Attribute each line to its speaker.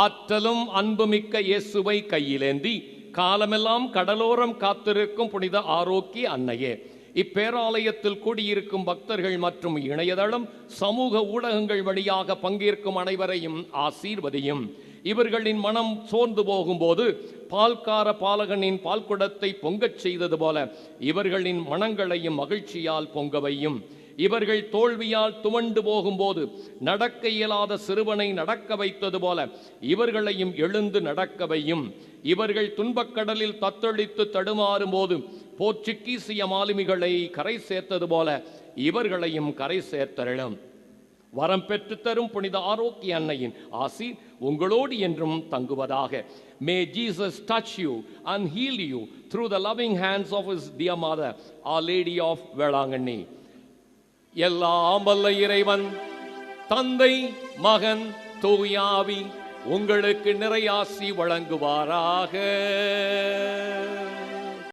Speaker 1: ஆற்றலும் அன்புமிக்க இயேசுவை கையிலேந்தி காலமெல்லாம் கடலோரம் காத்திருக்கும் புனித ஆரோக்கிய அன்னையே, இப்பேராலயத்தில் கூடியிருக்கும் பக்தர்கள் மற்றும் இணையதளம் சமூக ஊடகங்கள் வழியாக பங்கேற்கும் அனைவரையும் ஆசீர்வதியும். இவர்களின் மனம் சோர்ந்து போகும்போது பால்கார பாலகனின் பால்குடத்தை பொங்கச் செய்தது போல இவர்களின் மனங்களையும் மகிழ்ச்சியால் பொங்கவையும். இவர்கள் தோல்வியால் துவண்டு போகும்போது நடக்க இயலாத சிறுவனை நடக்க வைத்தது போல இவர்களையும் எழுந்து நடக்கவையும். இவர்கள் துன்பக்கடலில் தத்தளித்து தடுமாறும் போது போர்ச்சுகீசிய மாலுமிகளை கரை சேர்த்தது போல இவர்களையும் கரை சேர்த்தருளும். வரம் பெற்று தரும் புனித ஆரோக்கிய அன்னையின் ஆசி உங்களோடு என்றும் தங்குவதாக. May Jesus touch you and heal you through the loving hands of his dear mother, Our Lady of Velangani. எல்லாம் வல்ல இறைவன் தந்தை மகன் தூயாவி உங்களுக்கு நிறையாசி வழங்குவாராக.